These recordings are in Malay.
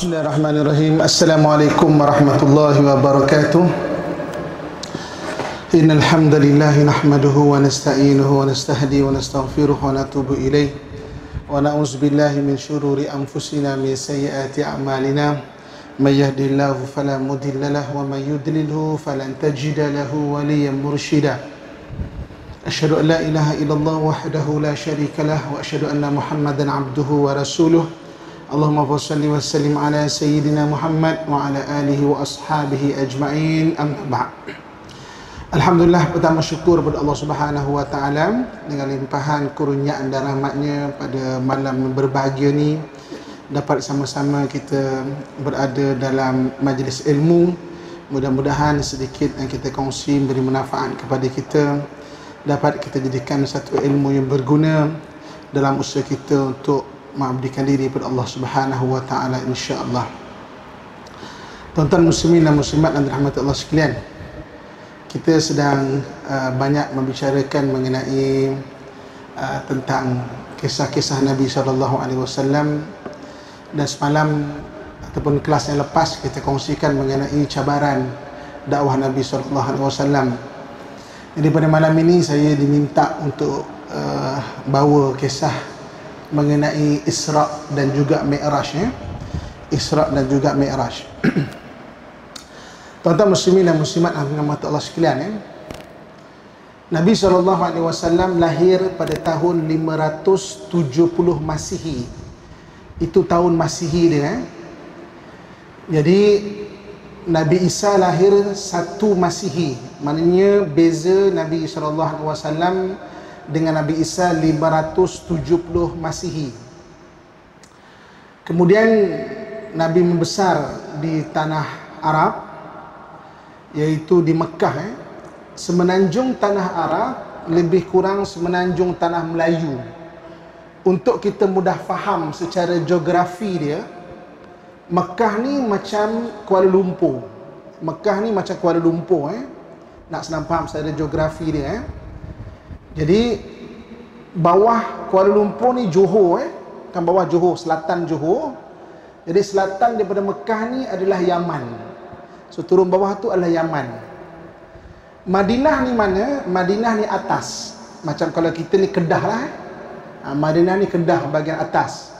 Bismillahirrahmanirrahim. Assalamualaikum warahmatullahi wabarakatuh. Innal hamdalillah nahmaduhu wa nasta'inuhu wa nastahdi wa nastaghfiruh wa natubu ilaih wa na'udzu billahi min syururi anfusina min sayyiati a'malina may yahdihillahu fala mudilla lahu wa may yudlilhu falan tajida lahu waliyyan mursyida. Asyhadu an la ilaha illallah wahdahu la syarika lah wa asyhadu anna Muhammadan abduhu wa rasuluh. Allahumma shalli wa sallim ala sayyidina Muhammad wa ala alihi wa ashabihi ajma'in, amma ba'd. Alhamdulillah, pertama syukur kepada Allah Subhanahu wa taala dengan limpahan kurniaan dan rahmatnya pada malam berbahagia ni dapat sama-sama kita berada dalam majlis ilmu. Mudah-mudahan sedikit yang kita kongsi beri manfaat kepada kita, dapat kita jadikan satu ilmu yang berguna dalam usaha kita untuk mengabdikan diri kepada Allah Subhanahu wa taala, insya-Allah. Tuan-tuan muslimin dan muslimat yang dirahmati Allah sekalian, kita sedang banyak membicarakan mengenai tentang kisah-kisah Nabi SAW, dan semalam ataupun kelas yang lepas kita kongsikan mengenai cabaran dakwah Nabi SAW. Jadi pada malam ini saya diminta untuk bawa kisah mengenai Isra' dan juga Mi'raj, Isra' dan juga Mi'raj. Tuan-tuan muslimin dan muslimat yang dirahmati Allah sekalian, Nabi SAW lahir pada tahun 570 Masihi. Itu tahun Masihi dia. Jadi Nabi Isa lahir 1 Masihi. Maknanya beza Nabi SAW dengan Nabi Isa 570 Masihi. Kemudian Nabi membesar di tanah Arab, iaitu di Mekah. Semenanjung tanah Arab lebih kurang semenanjung tanah Melayu. Untuk kita mudah faham secara geografi dia, Mekah ni macam Kuala Lumpur. Mekah ni macam Kuala Lumpur. Nak senang faham secara geografi dia. Jadi bawah Kuala Lumpur ni Johor, kan bawah Johor, selatan Johor. Jadi selatan daripada Mekah ni adalah Yaman. So turun bawah tu adalah Yaman. Madinah ni mana? Madinah ni atas. Macam kalau kita ni Kedah lah. Madinah ni Kedah bahagian atas.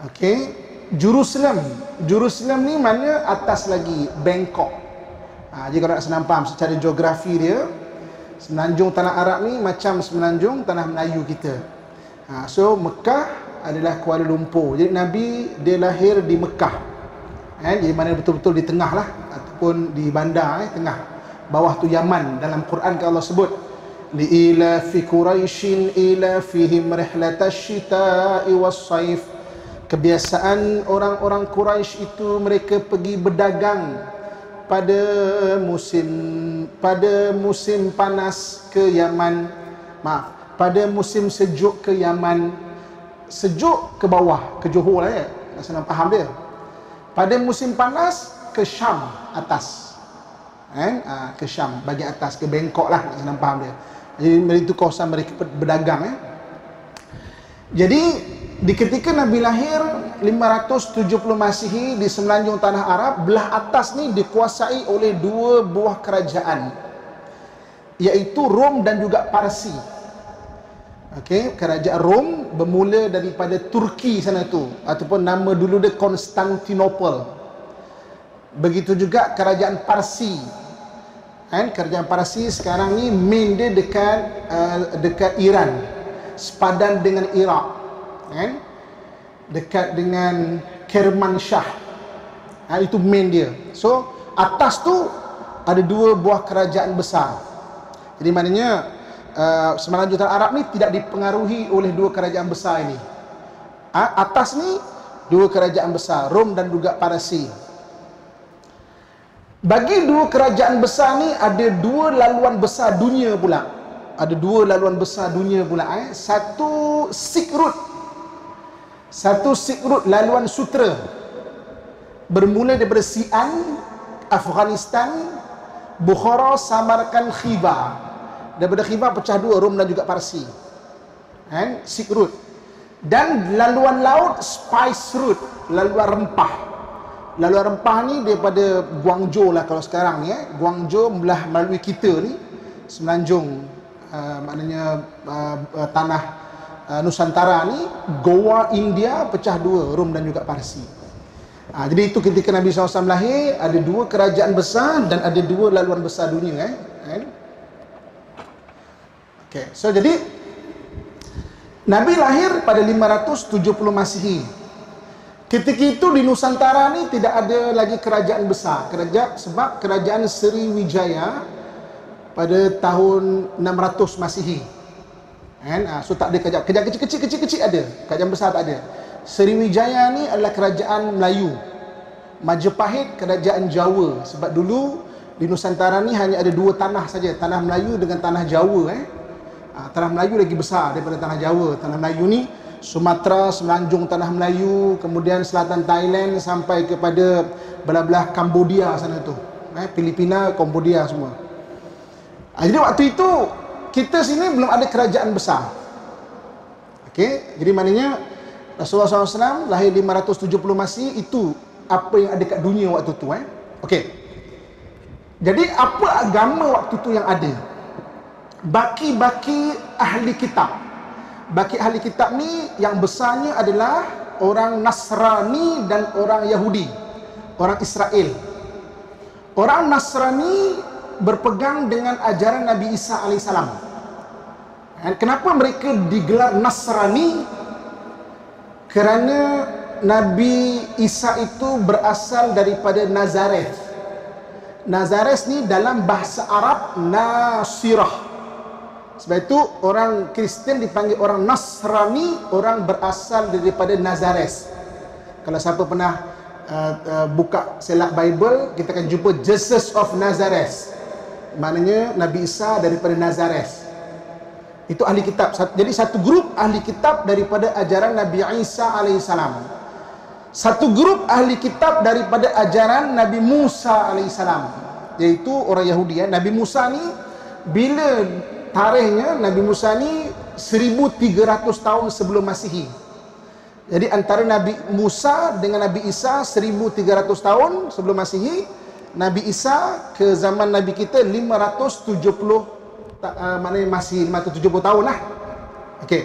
Okey. Jerusalem ni mana? Atas lagi, Bangkok. Jadi kalau nak senang faham secara geografi dia, semenanjung tanah Arab ni macam semenanjung tanah Melayu kita. So Mekah adalah Kuala Lumpur. Jadi Nabi dia lahir di Mekah. Jadi mana betul-betul di tengah lah, ataupun di bandar, tengah. Bawah tu Yaman. Dalam Quran kan Allah sebut liila fi Quraisyin ila fihim rihlatash shita'i was-saif. Kebiasaan orang-orang Quraisy itu mereka pergi berdagang pada musim panas ke Yaman. Pada musim sejuk ke Yaman. Sejuk ke bawah, ke Johor lah ya. Nak senang faham dia. Pada musim panas ke Syam atas. Ke Syam bahagian atas, ke Bangkok lah, nak senang faham dia. Jadi itu kawasan mereka berdagang. Jadi di ketika Nabi lahir 570 Masihi di semenanjung tanah Arab, belah atas ni dikuasai oleh 2 buah kerajaan, iaitu Rom dan juga Parsi. Okey, kerajaan Rom bermula daripada Turki sana tu, ataupun nama dulu dia Konstantinopel. Begitu juga kerajaan Parsi. Kerajaan Parsi sekarang ni main dia dekat Iran, sepadan dengan Iraq. Dekat dengan Kermanshah. Itu main dia. So atas tu ada 2 buah kerajaan besar. Jadi maknanya semenanjung tanah Arab ni tidak dipengaruhi oleh 2 kerajaan besar ini. Atas ni 2 kerajaan besar, Rom dan juga Parsi. Bagi 2 kerajaan besar ni ada 2 laluan besar dunia pula. Ada 2 laluan besar dunia pula. Satu Silk Road laluan sutra, bermula daripada Xi'an, Afghanistan, Bukhara, Samarkand, Khiva. Daripada Khiva pecah 2, Rom dan juga Parsi. Silk Road. Dan laluan laut spice route, laluan rempah. Laluan rempah ni daripada Guangzhou lah kalau sekarang ni Guangzhou melalui kita ni Semenanjung, maknanya tanah Nusantara ni, Goa India pecah dua, Rom dan juga Parsi. Jadi itu ketika Nabi SAW lahir, ada dua kerajaan besar dan ada dua laluan besar dunia Okay, so jadi Nabi lahir pada 570 Masihi. Ketika itu di Nusantara ni tidak ada lagi kerajaan besar, sebab kerajaan Sriwijaya pada tahun 600 Masihi. So tak ada kerajaan kecil-kecil ada, kerajaan besar tak ada. Sriwijaya ni adalah kerajaan Melayu. Majapahit kerajaan Jawa. Sebab dulu di Nusantara ni hanya ada dua tanah saja, tanah Melayu dengan tanah Jawa. Tanah Melayu lagi besar daripada tanah Jawa. Tanah Melayu ni Sumatera, Semenanjung tanah Melayu, kemudian selatan Thailand sampai kepada belah-belah Cambodia sana tu. Filipina, Cambodia semua. Jadi waktu itu kita sini belum ada kerajaan besar. Okey, jadi maknanya Rasulullah SAW lahir 570 Masihi, itu apa yang ada kat dunia waktu tu. Okey. Jadi apa agama waktu tu yang ada? Baki-baki ahli kitab. Baki ahli kitab ni yang besarnya adalah orang Nasrani dan orang Yahudi, orang Israel. Orang Nasrani berpegang dengan ajaran Nabi Isa AS. Kenapa mereka digelar Nasrani? Kerana Nabi Isa itu berasal daripada Nazareth. Nazareth ni dalam bahasa Arab Nasirah. Sebab itu orang Kristian dipanggil orang Nasrani, orang berasal daripada Nazareth. Kalau siapa pernah buka selak Bible, kita akan jumpa Jesus of Nazareth. Maknanya Nabi Isa daripada Nazareth. Itu ahli kitab. Jadi satu grup ahli kitab daripada ajaran Nabi Isa AS. Satu grup ahli kitab daripada ajaran Nabi Musa AS, iaitu orang Yahudi. Nabi Musa ni, bila tarikhnya, Nabi Musa ni 1300 tahun sebelum Masihi. Jadi antara Nabi Musa dengan Nabi Isa 1300 tahun sebelum Masihi. Nabi Isa ke zaman Nabi kita 570, maknanya masih 570 tahun lah. Okey.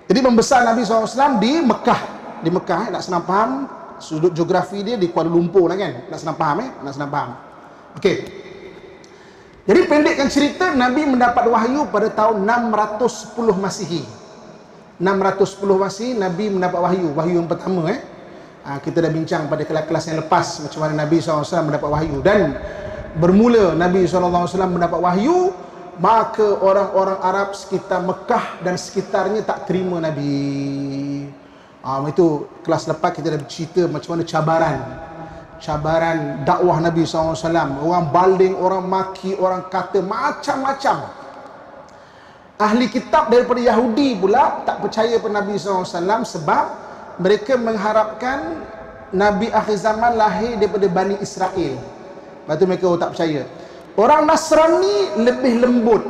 Jadi membesar Nabi SAW di Mekah. Di Mekah, nak senang faham sudut geografi dia di Kuala Lumpur lah kan. Nak senang faham nak senang faham. Okey. Jadi pendekkan cerita, Nabi mendapat wahyu pada tahun 610 Masihi. 610 Masihi Nabi mendapat wahyu. Wahyu yang pertama kita dah bincang pada kelas-kelas yang lepas macam mana Nabi SAW mendapat wahyu. Dan bermula Nabi SAW mendapat wahyu, maka orang-orang Arab sekitar Mekah dan sekitarnya tak terima Nabi. Itu kelas lepas kita dah bercerita macam mana cabaran dakwah Nabi SAW. Orang baling, orang maki, orang kata macam-macam. Ahli kitab daripada Yahudi pula tak percaya pada Nabi SAW sebab mereka mengharapkan Nabi akhir zaman lahir daripada Bani Israel. Lepas tu mereka tak percaya. Orang Nasrani lebih lembut.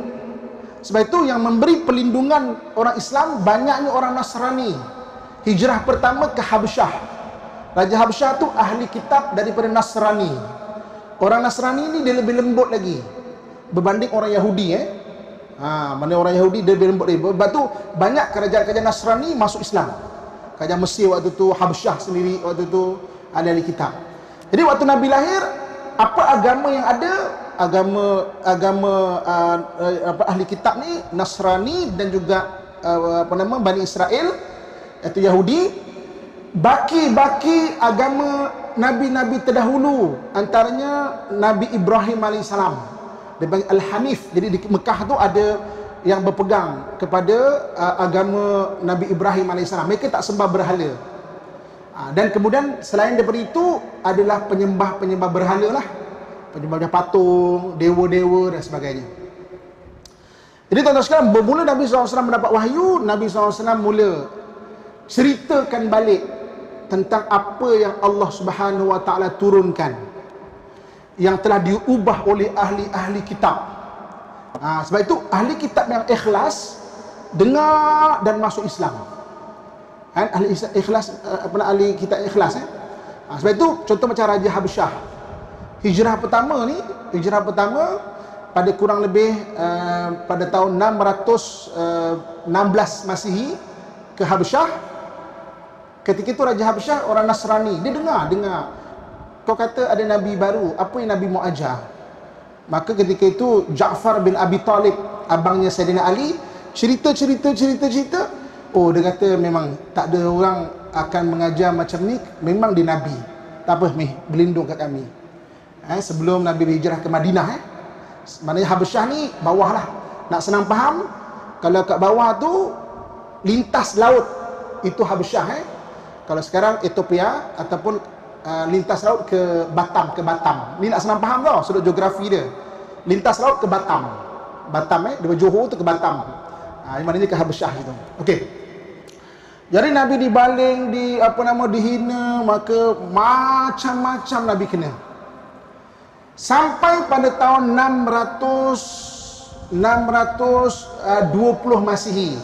Sebab itu yang memberi perlindungan orang Islam banyaknya orang Nasrani. Hijrah pertama ke Habsyah. Raja Habsyah tu ahli kitab daripada Nasrani. Orang Nasrani ni dia lebih lembut lagi berbanding orang Yahudi. Mana orang Yahudi dia lebih lembut lagi. Sebab tu banyak kerajaan-kerajaan Nasrani masuk Islam. Kerajaan Mesir waktu tu, Habsyah sendiri waktu tu ahli kitab. Jadi waktu Nabi lahir, apa agama yang ada? Agama ahli kitab ni Nasrani dan juga Bani Israel, iaitu Yahudi. Baki-baki agama nabi-nabi terdahulu, antaranya Nabi Ibrahim AS. Dia panggil Al-Hanif. Jadi di Mekah tu ada yang berpegang kepada agama Nabi Ibrahim AS. Mereka tak sembah berhala. Dan kemudian selain daripada itu adalah penyembah berhala lah. Penyembah patung, dewa-dewa dan sebagainya. Jadi tuan-tuan sekalian, bermula Nabi SAW mendapat wahyu, Nabi SAW mula ceritakan balik tentang apa yang Allah Subhanahu Wa Taala turunkan, yang telah diubah oleh ahli-ahli kitab. Sebab itu ahli kitab yang ikhlas dengar dan masuk Islam. Kan ahli ikhlas, ahli kitab ikhlas sebab itu contoh macam Raja Habsyah. Hijrah pertama pada kurang lebih pada tahun 616 Masihi ke Habsyah. Ketika itu Raja Habsyah orang Nasrani. Dia dengar kau kata ada nabi baru, apa yang Nabi mau ajar? Maka ketika itu Ja'far bin Abi Talib, abangnya Sayyidina Ali, cerita. Oh, dia kata memang tak ada orang akan mengajar macam ni, memang dia nabi. Tak apa, berlindung kat kami. Sebelum Nabi berhijrah ke Madinah, maknanya Habsyah ni bawah lah. Nak senang faham, kalau kat bawah tu lintas laut, itu Habsyah. Kalau sekarang Ethiopia ataupun lintas laut ke Batam. Ni nak senang faham tau, sudut geografi dia. Lintas laut ke Batam. Daripada Johor tu ke Batam. Maknanya ke Habsyah gitu. Okey. Jadi Nabi dibaling, dihina, maka macam-macam Nabi kena. Sampai pada tahun 620 Masihi.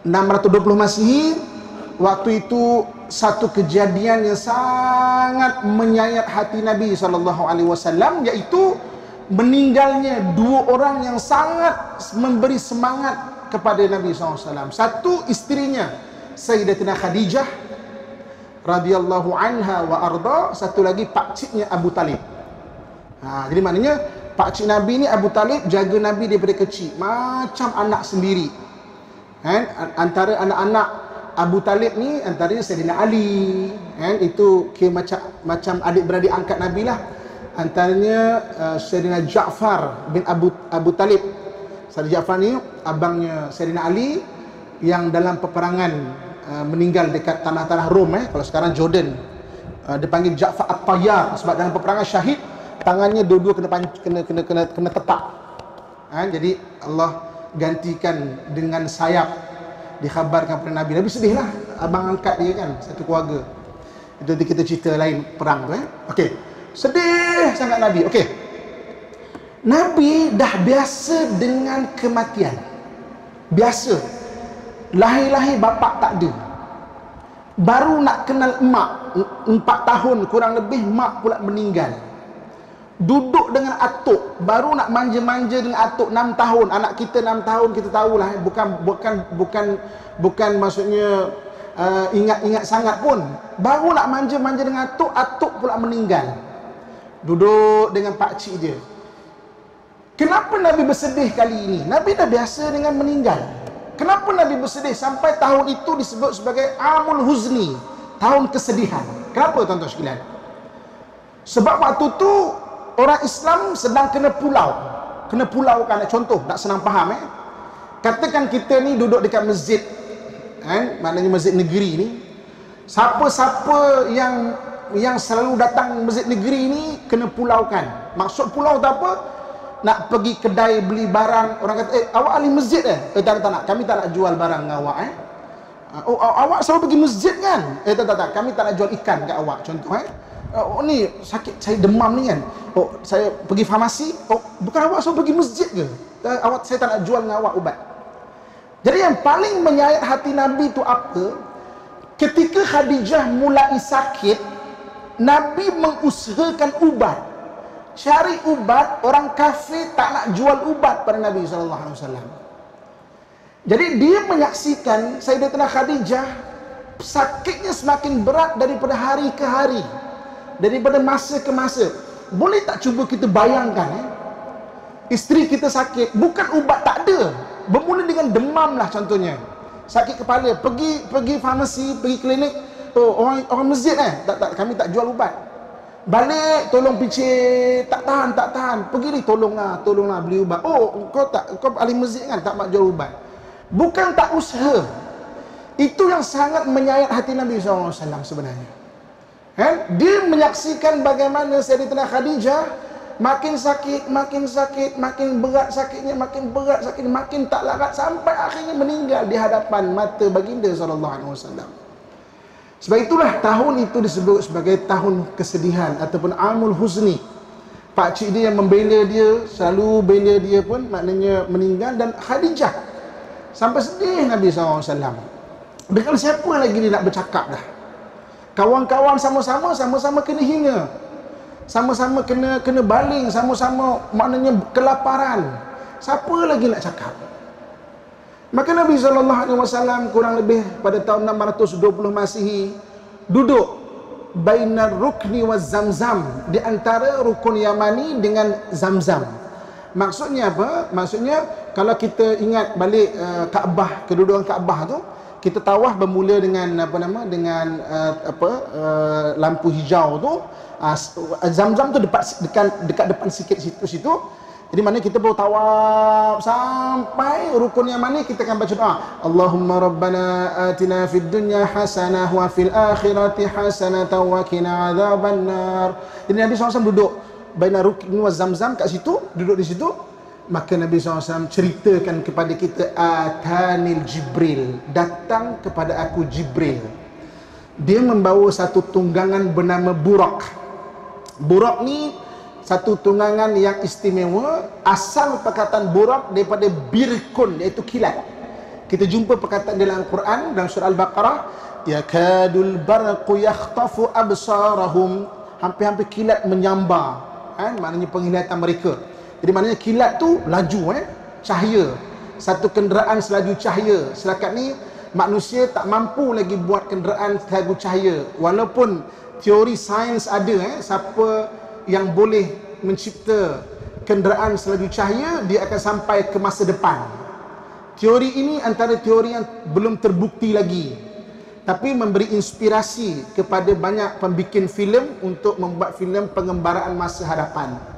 620 Masihi, waktu itu satu kejadian yang sangat menyayat hati Nabi SAW, iaitu meninggalnya dua orang yang sangat memberi semangat kepada Nabi SAW. Satu, isterinya Sayyidatina Khadijah radhiyallahu anha wa arda. Satu lagi pakciknya Abu Talib. Jadi maknanya pakcik Nabi ni Abu Talib jaga Nabi daripada kecil, macam anak sendiri. Antara anak-anak Abu Talib ni antaranya Sayyidina Ali, itu kira macam adik-beradik angkat Nabi lah. Antaranya Sayyidina Ja'far bin Abu Talib. Sayyidina Ja'far ni abangnya Sayyidina Ali yang dalam peperangan meninggal dekat tanah-tanah Rom, kalau sekarang Jordan. Dipanggil Ja'far At-Tayyar sebab dalam peperangan syahid, tangannya dua-dua kena tetak. Jadi Allah gantikan dengan sayap. Dikhabarkan kepada Nabi. Nabi sedih lah, abang angkat dia kan, satu keluarga. Itu kita cerita lain perang tu. Okey, sedih sangat Nabi. Okey, Nabi dah biasa dengan kematian. Biasa. Lahir-lahir bapak tak ada. Baru nak kenal emak 4 tahun kurang lebih, mak pula meninggal. Duduk dengan atuk, baru nak manja-manja dengan atuk 6 tahun. Anak kita 6 tahun kita tahulah, bukan maksudnya ingat-ingat sangat pun. Baru nak manja-manja dengan atuk pula meninggal. Duduk dengan pakcik dia. Kenapa Nabi bersedih kali ini? Nabi dah biasa dengan meninggal. Kenapa Nabi bersedih sampai tahun itu disebut sebagai Amul Huzni, tahun kesedihan? Kenapa tuan-tuan sekalian? Sebab waktu tu orang Islam sedang kena pulau kan. Contoh nak senang faham, katakan kita ni duduk dekat masjid, maknanya masjid negeri ni. Siapa-siapa yang selalu datang masjid negeri ni kena pulaukan. Maksud pulau tu apa? Nak pergi kedai beli barang, orang kata, awak ahli masjid tak nak, kami tak nak jual barang dengan awak. Awak selalu pergi masjid kan? Tak, kami tak nak jual ikan kat awak. Contoh, ni sakit, saya demam ni kan. Saya pergi farmasi. Bukan awak selalu pergi masjid ke? Saya tak nak jual dengan awak ubat. Jadi yang paling menyayat hati Nabi tu apa? Ketika Khadijah mulai sakit, Nabi mengusahakan ubat. Cari ubat, orang kafir tak nak jual ubat pada Nabi SAW. Jadi dia menyaksikan Sayyidatina Khadijah sakitnya semakin berat daripada hari ke hari, daripada masa ke masa. Boleh tak cuba kita bayangkan, isteri kita sakit, bukan ubat tak ada, bermula dengan demam lah contohnya, sakit kepala, pergi farmasi, pergi klinik, orang masjid tak, kami tak jual ubat. Balik, tolong picit, tak tahan, pergi ni, tolonglah beli ubat. Kau ahli masjid kan, tak nak jual ubat. Bukan tak usaha. Itu yang sangat menyayat hati Nabi SAW sebenarnya. Dia menyaksikan bagaimana Sayyidatina Khadijah makin sakit, makin berat sakitnya, makin tak larat, sampai akhirnya meninggal di hadapan mata baginda SAW. Sebab itulah tahun itu disebut sebagai tahun kesedihan ataupun Amul Huzni. Pakcik dia yang membela dia, selalu bela dia pun maknanya meninggal, dan Khadijah sampai sedih Nabi SAW. Dengan siapa lagi dia nak bercakap dah? Kawan-kawan sama-sama kena hina. Sama-sama kena baling, sama-sama maknanya kelaparan. Siapa lagi nak cakap? Maka Nabi SAW kurang lebih pada tahun 620 Masihi duduk bainar rukni wa zamzam, di antara rukun Yamani dengan Zamzam. Maksudnya apa? Maksudnya kalau kita ingat balik Kaabah, kedudukan Kaabah tu, kita tawaf bermula dengan lampu hijau tu. Zamzam tu dekat depan sikit situ. Jadi mana kita baru tawaf sampai rukun yang mana kita akan baca doa. Allahumma rabbana atina fid dunya hasanah wa fil akhirati hasanah wa qina adzabannar. Jadi Nabi SAW duduk baina rukni wa Zamzam kat situ, duduk di situ. Maka Nabi SAW ceritakan kepada kita, atanil Jibril, datang kepada aku Jibril. Dia membawa satu tunggangan bernama Burak. Burak ni satu tunggangan yang istimewa. Asal perkataan Burak daripada birkun, iaitu kilat. Kita jumpa perkataan dalam Al-Quran, dalam surah Al-Baqarah, yakadul barqu yakhtafu absarahum, hampir-hampir kilat menyambar, maknanya penglihatan mereka. Jadi maknanya kilat tu laju, cahaya. Satu kenderaan selaju cahaya. Setakat ni manusia tak mampu lagi buat kenderaan selaju cahaya. Walaupun teori sains ada, siapa yang boleh mencipta kenderaan selaju cahaya, dia akan sampai ke masa depan. Teori ini antara teori yang belum terbukti lagi, tapi memberi inspirasi kepada banyak pembikin filem untuk membuat filem pengembaraan masa hadapan.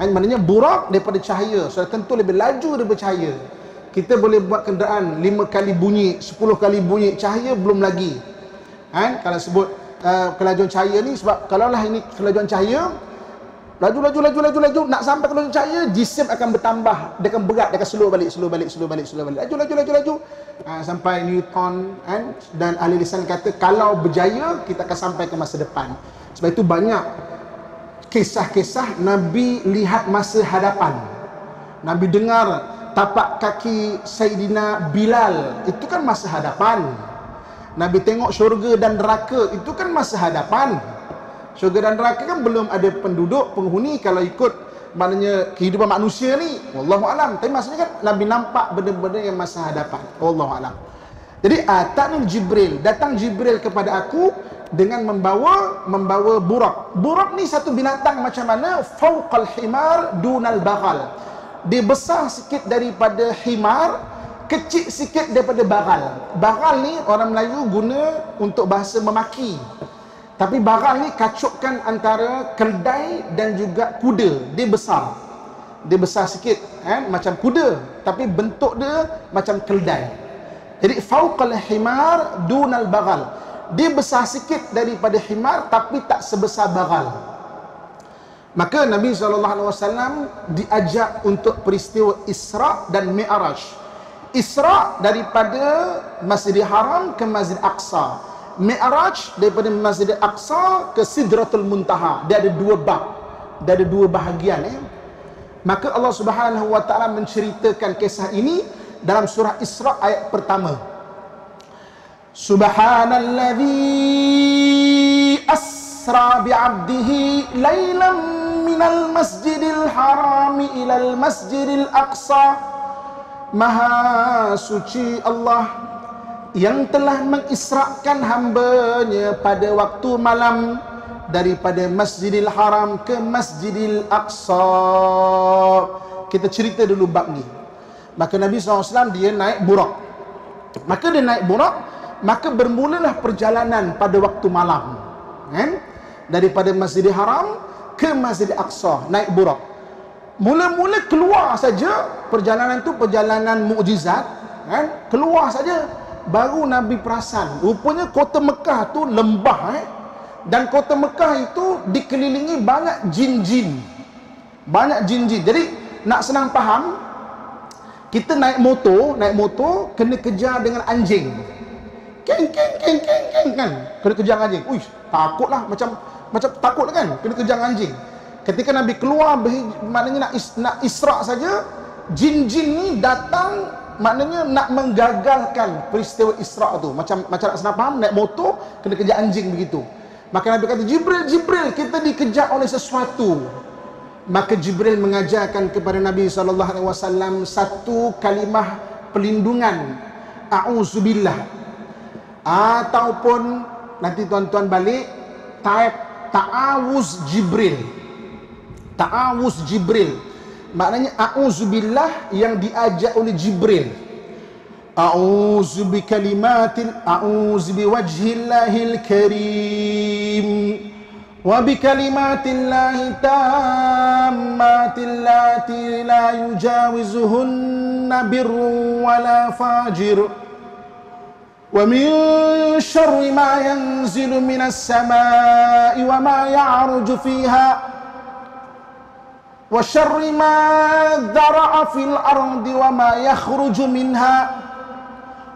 Maknanya Burak daripada cahaya, sudah tentu lebih laju daripada cahaya. Kita boleh buat kenderaan 5 kali bunyi, 10 kali bunyi, cahaya belum lagi. Kalau sebut kelajuan cahaya ni, sebab kalaulah ini kelajuan cahaya, laju, nak sampai kelajuan cahaya, jisim akan bertambah, dia akan berat, dia akan slow balik, laju, sampai Newton, dan ahli lisan kata kalau berjaya kita akan sampai ke masa depan. Sebab itu banyak kisah-kisah Nabi lihat masa hadapan. Nabi dengar tapak kaki Sayyidina Bilal, itu kan masa hadapan. Nabi tengok syurga dan neraka, itu kan masa hadapan. Syurga dan neraka kan belum ada penduduk, penghuni kalau ikut maknanya kehidupan manusia ni, wallahu alam. Tapi maksudnya kan Nabi nampak benda-benda yang masa hadapan, wallahu alam. Jadi atanil Jibril, datang Jibril kepada aku dengan membawa Burak. Burak ni satu binatang macam mana? Fauqal himar dunal baghal. Dia besar sikit daripada himar, kecil sikit daripada baghal. Baghal ni orang Melayu guna untuk bahasa memaki. Tapi baghal ni kacukkan antara keldai dan juga kuda. Dia besar. Dia besar sikit, macam kuda, tapi bentuk dia macam keldai. Jadi fauqal himar dunal baghal. Dia besar sikit daripada himar, tapi tak sebesar baghal. Maka Nabi SAW diajak untuk peristiwa Isra dan Mi'raj. Isra daripada Masjidil Haram ke Masjid Aqsa. Mi'raj daripada Masjid Aqsa ke Sidratul Muntaha. Dia ada dua bab, dia ada dua bahagian. Maka Allah Subhanahu wa taala menceritakan kisah ini dalam surah Isra ayat pertama. Subhanalladzi asra bi'abdihi laylan minal masjidil harami ilal masjidil aqsa. Maha suci Allah yang telah mengisrakan hambanya pada waktu malam daripada Masjidil Haram ke Masjidil Aqsa. Kita cerita dulu bab ni. Maka Nabi SAW dia naik Burak. Maka dia naik Burak, maka bermulalah perjalanan pada waktu malam, daripada Masjidil Haram ke Masjidil Aqsa, naik Burak. Mula-mula keluar saja perjalanan tu perjalanan mukjizat, keluar saja baru Nabi perasan rupanya kota Mekah tu lembah, dan kota Mekah itu dikelilingi banyak jin-jin. Banyak jin-jin. Jadi nak senang faham, kita naik motor kena kejar dengan anjing. Keng kan. Kena kejar anjing. Uish, takutlah, macam takut kan, kena kejar anjing. Ketika Nabi keluar, maknanya nak Isra saja, jin-jin ni datang maknanya nak menggagalkan peristiwa Isra tu. Macam nak senang faham, naik motor kena kejar anjing begitu. Maka Nabi kata, Jibril, kita dikejar oleh sesuatu. Maka Jibril mengajarkan kepada Nabi SAW satu kalimah pelindungan, a'udzubillah. Ataupun nanti tuan-tuan balik type ta'awuz Jibril. Maknanya a'udzubillah yang diajak oleh Jibril. A'udzu biwajhillahil karim wa bikalimatillahi tammatil lati la yujawizuhunna birrun wala fajir. Wa min syarri ma yanzilu minas samai wa ma ya'ruju fiha wa syarri ma dhara'a fil ardi wa ma yakhruju minha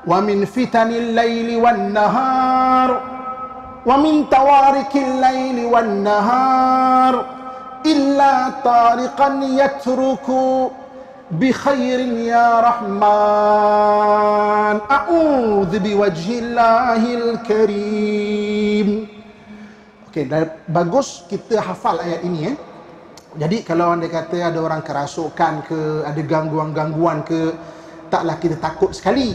wa min fitanil laili wan nahar wa min tawarikil laili wan nahar illa tariqan yatruku bi khairin ya rahman a'udzu biwajhillahil karim. Okey, bagus kita hafal ayat ini. Jadi kalau anda kata ada orang kerasukan ke, ada gangguan-gangguan ke, taklah kita takut sekali.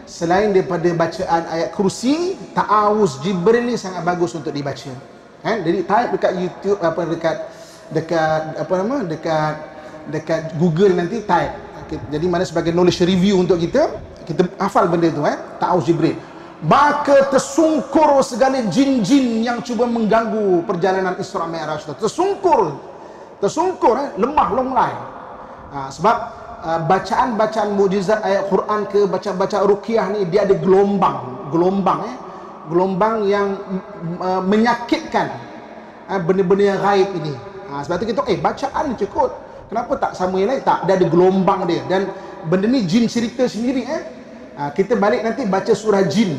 Selain daripada bacaan ayat kursi, ta'awuz Jibril ni sangat bagus untuk dibaca. Jadi type dekat YouTube, dekat Google nanti type. Jadi mana sebagai knowledge review untuk kita hafal benda tu, ta'awuz Jibril. Maka tersungkur segala jin-jin yang cuba mengganggu perjalanan Isra Mi'raj tu. Tersungkur, lemah longlai. Sebab bacaan-bacaan mukjizat ayat Quran ke, bacaan ruqyah ni dia ada gelombang yang menyakitkan benda-benda yang gaib ini. Sebab tu kita bacaan ni cukup, kenapa tak sama yang lain? Tak, dia ada gelombang dia. Dan benda ni jin cerita sendiri. Kita balik nanti baca surah jin.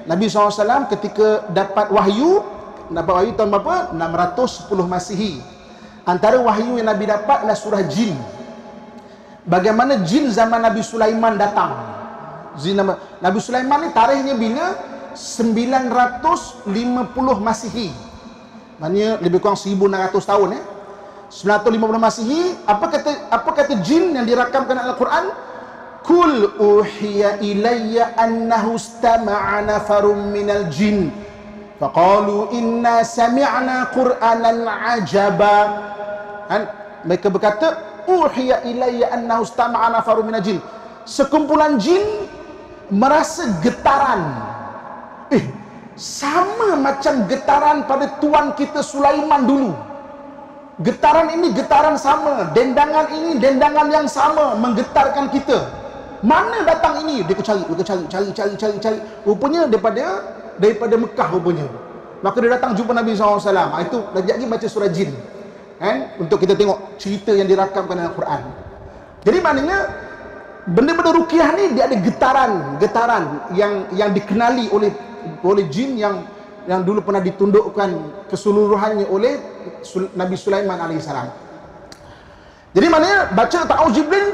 Nabi SAW ketika dapat wahyu tahun berapa? 610 Masihi. Antara wahyu yang Nabi dapat adalah surah jin. Bagaimana jin zaman Nabi Sulaiman datang. Nabi Sulaiman ni tarikhnya bila? 950 Masihi. Maknanya lebih kurang 1600 tahun 950 Masihi. Apa kata jin yang dirakamkan dalam Al-Quran? Kul uhiya ilayya annahu istama'a nafarum minal jin faqalu inna sami'na qur'anan ajaba. Mereka berkata, uhiya ilayya annahu istama'a nafarum minal jin. Sekumpulan jin merasa getaran. Sama macam getaran pada tuan kita Sulaiman dulu. Getaran ini getaran sama, dendangan ini dendangan yang sama menggetarkan kita. Mana datang ini? Dia cari. Rupanya daripada Mekah rupanya. Maka dia datang jumpa Nabi SAW. Itu lagi baca surah jin, untuk kita tengok cerita yang dirakamkan dalam Quran. Jadi maknanya benda-benda ruqyah ni dia ada getaran yang dikenali oleh jin yang dulu pernah ditundukkan keseluruhannya oleh Nabi Sulaiman alaihissalam. Jadi maknanya baca ta'awuz Jibril,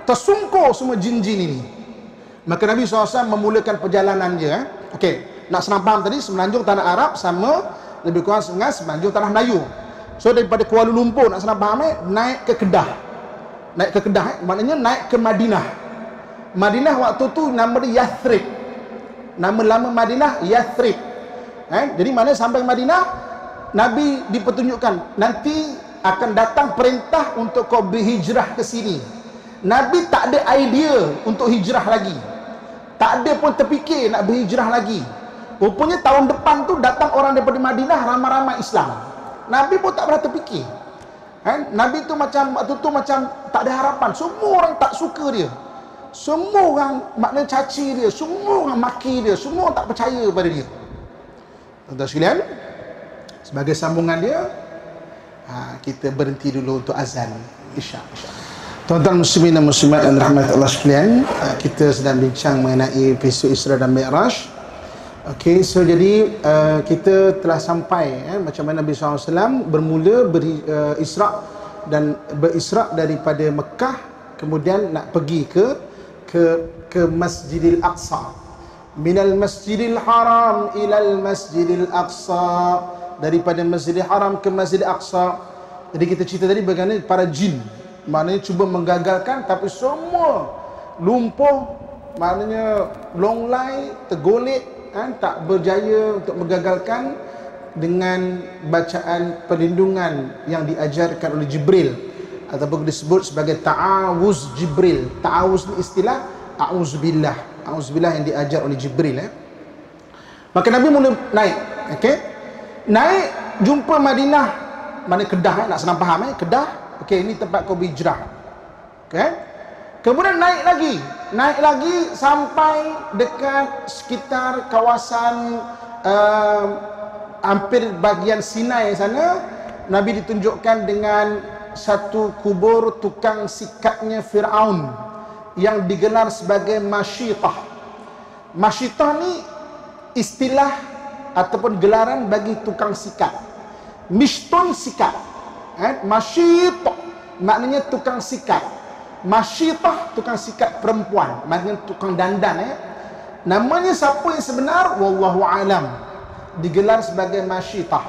tersungkur semua jin-jin ini. Maka Nabi SAW memulakan perjalanan dia. Okey, nak senang faham tadi, Semenanjung Tanah Arab sama lebih kurang dengan Semenanjung Tanah Melayu. So daripada Kuala Lumpur nak senang faham naik ke Kedah. Maknanya naik ke Madinah. Madinah waktu tu nama dia Yathrib. Nama lama Madinah Yathrib. Jadi mana sampai Madinah, Nabi dipertunjukkan nanti akan datang perintah untuk kau berhijrah ke sini. Nabi tak ada idea untuk hijrah lagi. Tak ada pun terfikir nak berhijrah lagi. Rupanya tahun depan tu datang orang daripada Madinah ramai-ramai Islam. Nabi pun tak pernah terfikir. Nabi tu waktu tu macam tak ada harapan. Semua orang tak suka dia. Semua orang maknanya caci dia. Semua orang maki dia. Semua orang tak percaya pada dia. Tuan-tuan sekalian, sebagai sambungan dia, kita berhenti dulu untuk azan Isya. Tuan-tuan muslimin dan muslimat yang dirahmati Allah sekalian, kita sedang bincang mengenai peristiwa Isra dan Mi'raj. Okey, so jadi kita telah sampai macam mana Nabi SAW bermula berisra daripada Mekah kemudian nak pergi ke Masjidil Aqsa. Minal Masjidil Haram ilal Masjidil Aqsa, daripada Masjidil Haram ke Masjidil Aqsa. Jadi kita cerita tadi bagaimana para jin, maknanya cuba menggagalkan, tapi semua lumpuh, maknanya longlai, tergolek, tak berjaya untuk menggagalkan dengan bacaan perlindungan yang diajarkan oleh Jibril, ataupun disebut sebagai ta'awuz Jibril. Ta'awuz ni istilah a'uzubillah, a'uzubillah yang diajar oleh Jibril. Maka Nabi mula naik, okey, naik jumpa Madinah, mana Kedah, nak senang faham, Kedah, okey, ini tempat kau berhijrah, okey. Kemudian naik lagi sampai dekat sekitar kawasan hampir bahagian Sinai sana. Nabi ditunjukkan dengan satu kubur tukang sikatnya Fir'aun yang digelar sebagai Masyitah. Masyitah ni istilah ataupun gelaran bagi tukang sikat. Mishtun sikat, Masyitah maknanya tukang sikat. Masyitah tukang sikat perempuan, maknanya tukang dandan. Namanya siapa yang sebenar, wallahu alam, digelar sebagai Masyitah,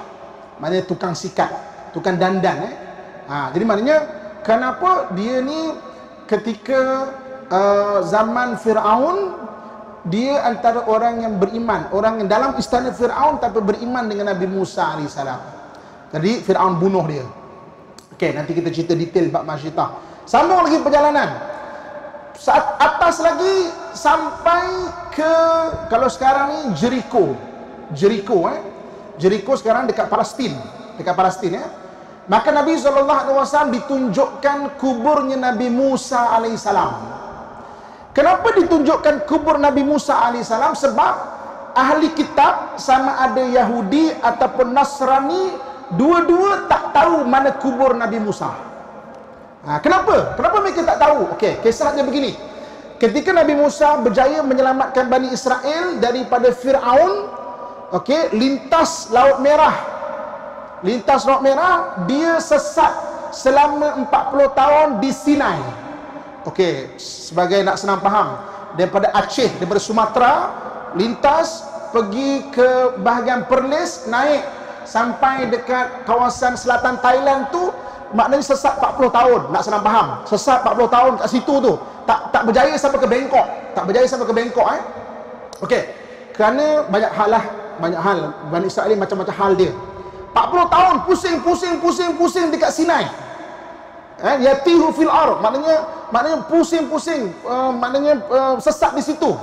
maknanya tukang sikat, tukang dandan. Jadi maknanya kenapa dia ni ketika zaman Fir'aun, dia antara orang yang beriman, orang yang dalam istana Fir'aun tapi beriman dengan Nabi Musa AS. Jadi Fir'aun bunuh dia. Okey, nanti kita cerita detail bab Masyitah. Sambung lagi perjalanan. Saat atas lagi sampai ke, kalau sekarang ni Jericho. Jericho sekarang dekat Palestin. Maka Nabi SAW ditunjukkan kuburnya Nabi Musa AS. Kenapa ditunjukkan kubur Nabi Musa AS? Sebab ahli kitab, sama ada Yahudi ataupun Nasrani, dua-dua tak tahu mana kubur Nabi Musa. Kenapa mereka tak tahu? Okey, kisahnya begini. Ketika Nabi Musa berjaya menyelamatkan Bani Israel daripada Fir'aun, okey, lintas Laut Merah, dia sesat selama 40 tahun di Sinai. Okey, sebagai nak senang faham, daripada Aceh, daripada Sumatera, lintas pergi ke bahagian Perlis, naik sampai dekat kawasan selatan Thailand tu, maknanya sesat 40 tahun, nak senang faham. Sesat 40 tahun kat situ tu. Tak berjaya sampai ke Bangkok. Okey. Kerana banyak hal Bani Israel macam-macam hal dia. 40 tahun pusing dekat Sinai. Yatihu fil ard, maknanya pusing, sesat di situ.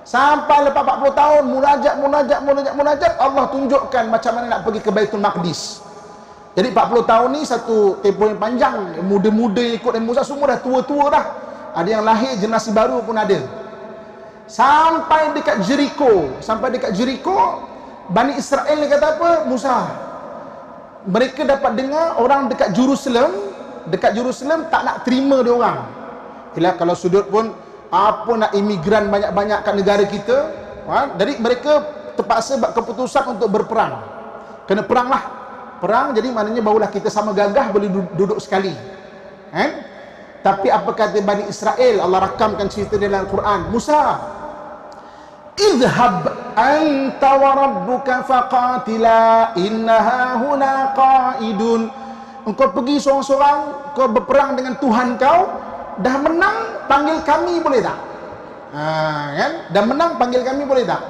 Sampai lepas 40 tahun munajat, Allah tunjukkan macam mana nak pergi ke Baitul Maqdis. Jadi 40 tahun ni satu tempoh yang panjang. Muda-muda ikut Nabi Musa semua dah tua-tua dah. Ada yang lahir generasi baru pun ada. Sampai dekat Jericho, Bani Israel ni kata apa? Musa, mereka dapat dengar orang dekat Jerusalem tak nak terima dia orang. Kalau sudut pun apa nak imigran banyak-banyak kat negara kita. Jadi mereka terpaksa buat keputusan untuk berperang. Kena perang, jadi maknanya barulah kita sama gagah boleh duduk sekali. Tapi apa kata Bani Israel? Allah rakamkan cerita dalam Al-Quran. Musa, idhhab anta wa rabbuka faqatila innaha huna qa'idun. Engkau pergi seorang-seorang, kau berperang dengan Tuhan kau. Dah menang, panggil kami boleh tak? Dah menang, panggil kami boleh tak?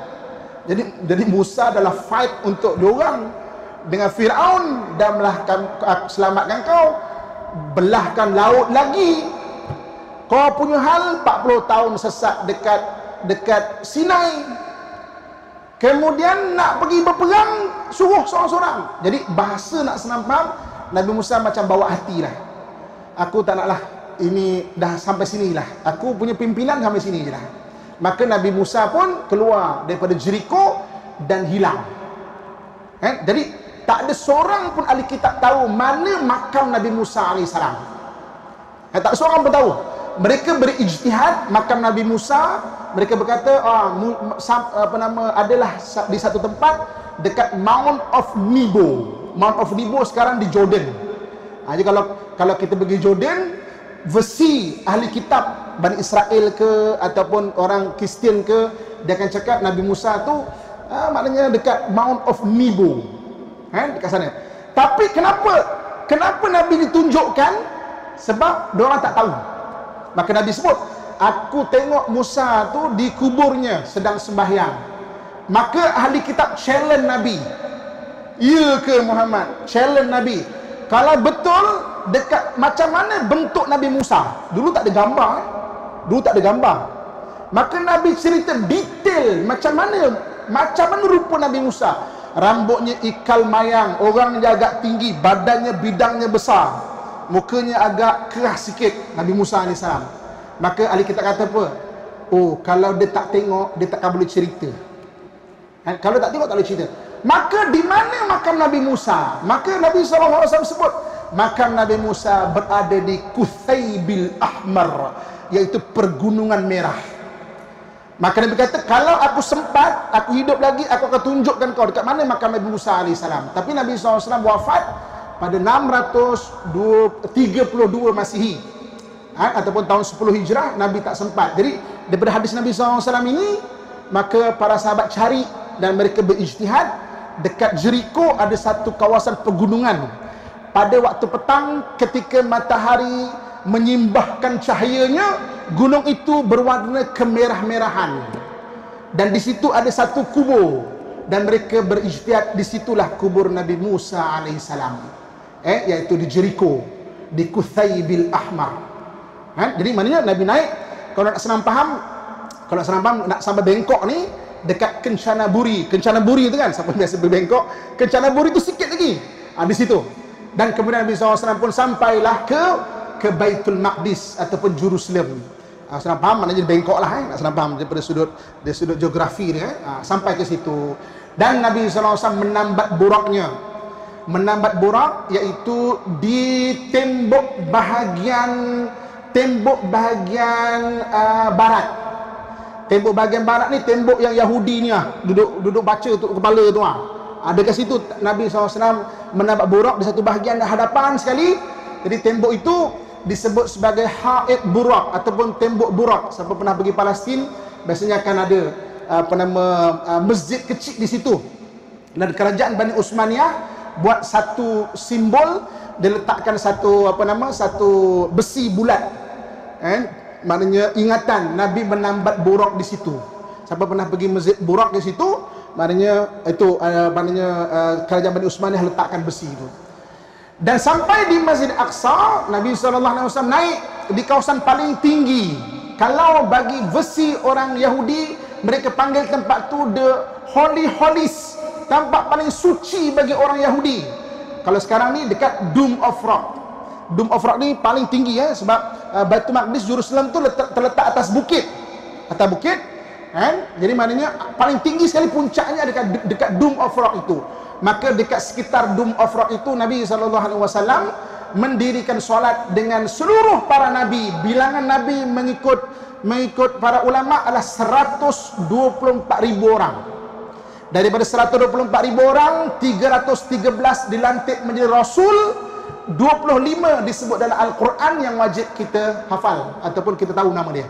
Jadi Musa adalah fight untuk diorang dengan Fir'aun, dan selamatkan kau, belahkan laut lagi. Kau punya hal 40 tahun sesat dekat Sinai, kemudian nak pergi berperang, suruh seorang-seorang. Jadi bahasa nak senang faham, Nabi Musa macam bawa hati lah. Aku tak naklah, ini dah sampai sini lah, aku punya pimpinan sampai sini je lah. Maka Nabi Musa pun keluar daripada Jericho dan hilang. Jadi tak ada seorang pun ahli kitab tahu mana makam Nabi Musa AS. Tak ada seorang pun tahu. Mereka berijtihad makam Nabi Musa. Mereka berkata adalah di satu tempat dekat Mount of Nebo. Mount of Nebo sekarang di Jordan. Jadi kalau kita pergi Jordan, versi ahli kitab Bani Israel ke ataupun orang Kristian ke, dia akan cakap Nabi Musa tu maknanya dekat Mount of Nebo, dekat sana. Tapi kenapa Nabi ditunjukkan? Sebab diorang tak tahu. Maka Nabi sebut, aku tengok Musa tu di kuburnya sedang sembahyang. Maka ahli kitab challenge Nabi, ya ke Muhammad? Challenge Nabi, kalau betul dekat macam mana bentuk Nabi Musa? Dulu tak ada gambar, Dulu tak ada gambar. Maka Nabi cerita detail macam mana rupa Nabi Musa. Rambutnya ikal mayang, orangnya agak tinggi, badannya bidangnya besar, mukanya agak keras sikit, Nabi Musa AS. Maka ahli kitab kata apa? Oh, kalau dia tak tengok, dia takkan boleh cerita. Kalau tak tengok, tak boleh cerita. Maka di mana makam Nabi Musa? Maka Nabi SAW sebut, makam Nabi Musa berada di Kuthaibil Ahmar, iaitu pergunungan merah. Maka Nabi kata, kalau aku sempat, aku hidup lagi, aku akan tunjukkan kau dekat mana makam Nabi Musa AS. Tapi Nabi SAW wafat pada 632 Masihi, ataupun tahun 10 Hijrah. Nabi tak sempat. Jadi daripada hadis Nabi SAW ini, maka para sahabat cari dan mereka berijtihad. Dekat Jericho ada satu kawasan pegunungan. Pada waktu petang, ketika matahari menyimbahkan cahayanya, gunung itu berwarna kemerah-merahan. Dan di situ ada satu kubur, dan mereka berijtihad, disitulah kubur Nabi Musa AS, iaitu di Jericho, di Kuthaibil Ahmar. Jadi maknanya Nabi naik, kalau nak senang faham, nak sampai Bangkok ni, dekat Kenchanaburi tu kan, siapa biasa pergi Bangkok, Kenchanaburi tu sikit lagi, di situ. Dan kemudian Nabi SAW pun sampailah ke Baitul Maqdis ataupun Jerusalem. Senang faham maknanya Bangkok lah, nak senang faham daripada sudut geografi dia, sampai ke situ. Dan Nabi SAW menambat burak, iaitu di tembok bahagian barat. Tembok bahagian barat ni tembok yang Yahudi ni duduk baca tu kepala tu ada kat situ. Nabi SAW menambat burak di satu bahagian hadapan sekali. Jadi tembok itu disebut sebagai Haid Burak ataupun tembok burak. Siapa pernah pergi Palestin, biasanya akan ada masjid kecil di situ. Dan kerajaan Bani Utsmaniyah buat satu simbol, dia letakkan satu besi bulat, maknanya ingatan Nabi menambat burak di situ. Siapa pernah pergi masjid burak di situ, maknanya itu kerajaan Bani Utsmaniyah letakkan besi itu. Dan sampai di Masjid Aqsa, Nabi SAW naik di kawasan paling tinggi. Kalau bagi versi orang Yahudi, mereka panggil tempat tu the Holy Holies, tempat paling suci bagi orang Yahudi. Kalau sekarang ni dekat Dome of Rock. Dome of Rock ni paling tinggi, sebab Baitul Maqdis Jerusalem tu terletak atas bukit. Jadi maknanya paling tinggi sekali puncaknya dekat Dome of Rock itu. Maka dekat sekitar Dome of Rock itu, Nabi SAW mendirikan solat dengan seluruh para Nabi. Bilangan Nabi mengikut para ulama adalah 124,000 orang. Daripada 124,000 orang, 313 dilantik menjadi Rasul, 25 disebut dalam Al-Quran yang wajib kita hafal ataupun kita tahu nama dia.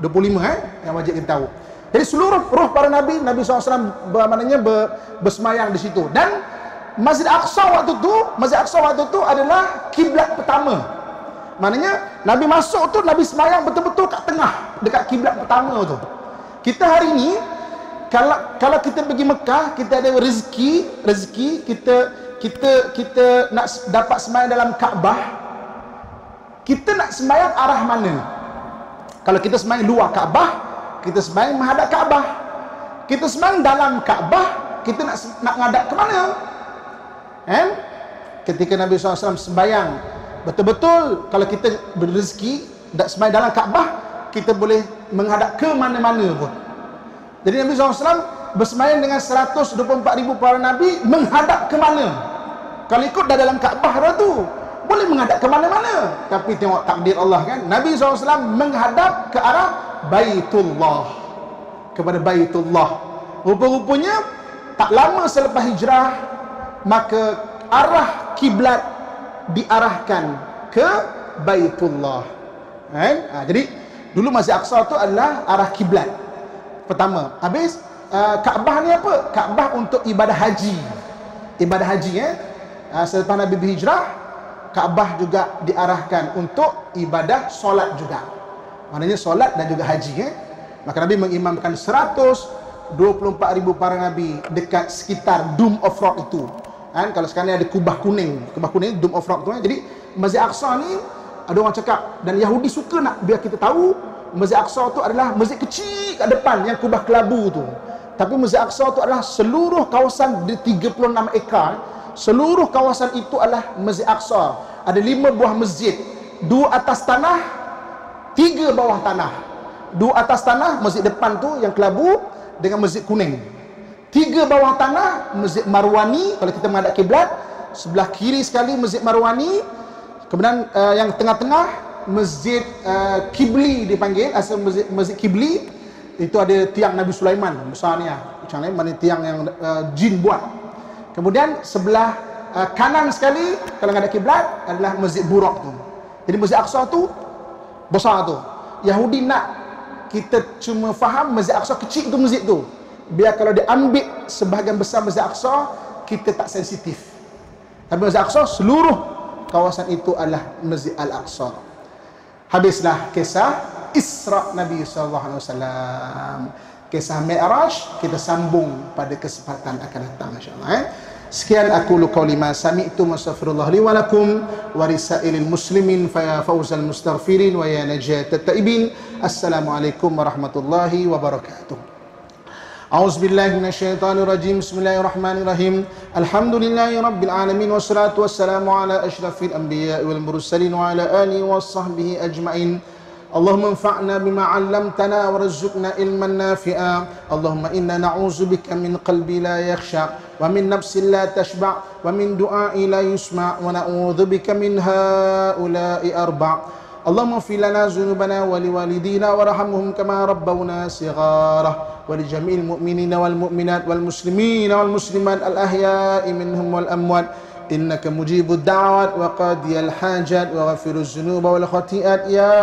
25 yang wajib kita tahu. Jadi seluruh roh para Nabi SAW bersemayang di situ. Dan Masjid Aqsa waktu tu adalah kiblat pertama. Maknanya Nabi masuk tu, Nabi semayang betul-betul kat tengah, dekat kiblat pertama tu. Kita hari ni, kalau kita pergi Mekah, kita ada rezeki kita nak dapat semayang dalam Kaabah. Kita nak semayang arah mana? Kalau kita semayang luar Kaabah, kita semayang menghadap Kaabah. Kita semayang dalam Kaabah, kita nak ngadap ke mana? Ketika Nabi SAW sembayang betul-betul, kalau kita berrezeki tak sembayang dalam Kaabah, kita boleh menghadap ke mana-mana pun. Jadi Nabi SAW bersemayang dengan 124,000 para Nabi, menghadap ke mana? Kalau ikut dah dalam Kaabah dah tu, boleh menghadap ke mana-mana. Tapi tengok takdir Allah kan, Nabi SAW menghadap ke arah Baitullah, kepada Baitullah. Rupa-rupanya tak lama selepas hijrah, maka arah kiblat diarahkan ke Baitullah. Kan? Jadi dulu Masjid Aqsa tu adalah arah kiblat pertama. Habis Kaabah ni apa? Kaabah untuk ibadah haji. Ibadah haji selepas Nabi berhijrah, Kaabah juga diarahkan untuk ibadah solat juga. Maknanya solat dan juga haji. Maka Nabi mengimamkan 124,000 para Nabi dekat sekitar Dome of Rock itu. Kan? Kalau sekarang ada Kubah Kuning Dome of Rock tu. Jadi Masjid Aqsa ni ada orang cakap, dan Yahudi suka nak biar kita tahu Masjid Aqsa tu adalah masjid kecil kat depan yang kubah kelabu tu. Tapi Masjid Aqsa tu adalah seluruh kawasan di 36 ekar. Seluruh kawasan itu adalah Masjid Aqsa. Ada 5 buah masjid, 2 atas tanah, 3 bawah tanah. 2 atas tanah, masjid depan tu yang kelabu dengan masjid kuning. 3 bawah tanah, Masjid Marwani kalau kita menghadap kiblat. Sebelah kiri sekali Masjid Marwani. Kemudian yang tengah-tengah Masjid Kibli dipanggil, asal Masjid Kibli. Itu ada tiang Nabi Sulaiman besar ni macam ni, mana tiang yang jin buat. Kemudian sebelah kanan sekali kalau ada kiblat adalah Masjid Buraq tu. Jadi Masjid Aqsa tu besar tu. Yahudi nak kita cuma faham Masjid Aqsa kecil tu masjid tu. Biar kalau dia ambil sebahagian besar Masjid Aqsa, kita tak sensitif. Tapi Masjid Aqsa seluruh kawasan itu adalah Masjid Al-Aqsa. Habislah kisah Isra Nabi SAW. Kisah Mi'raj kita sambung pada kesempatan akan datang insya-Allah. Sekian aku qauli ma sami'tu, astaghfirullah li wa lakum wa risailil muslimin fa ya fawzal mustaghfirin wa ya najatat taibin. Assalamualaikum warahmatullahi wabarakatuh. A'udzu billahi minasyaitonir rajim. Bismillahirrahmanirrahim. Alhamdulillahi rabbil alamin wassalatu wassalamu ala asyrafil anbiya'i wal mursalin wa ala alihi washabbihi ajmain. Allahumma anfa'na bima 'allamtana warzuqna ilman nafi'a. Allahumma inna na'udzubika min qalbi la yakhsha wa min nafsin la tashba' wa min du'a'i la yusma' wa na'udzubika min ha'ula'i arba'. Allahumma ighfir lana dzunubana wa liwalidina warhamhum kama rabbawna shighara wa li jami'il mu'minina wal mu'minat wal muslimina wal muslimat al ahya'i minhum wal amwat innaka mujibud da'wat wa qadiyal hajat wa ghafiruz dzunuba wal khati'at ya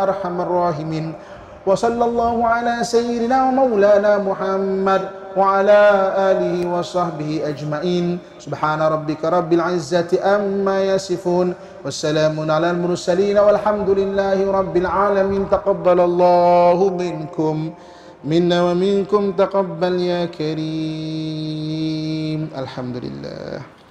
arhamar rahimin. Wa sallallahu ala sayyidina wa maulana Muhammad wa ala alihi wa sahbihi ajma'in. Subhana rabbika rabbil izzati amma yasifun. Wassalamun ala al-mursalin walhamdulillahi rabbil alamin. Taqabbalallahu minkum minna wa minkum taqabbal ya karim. Alhamdulillah.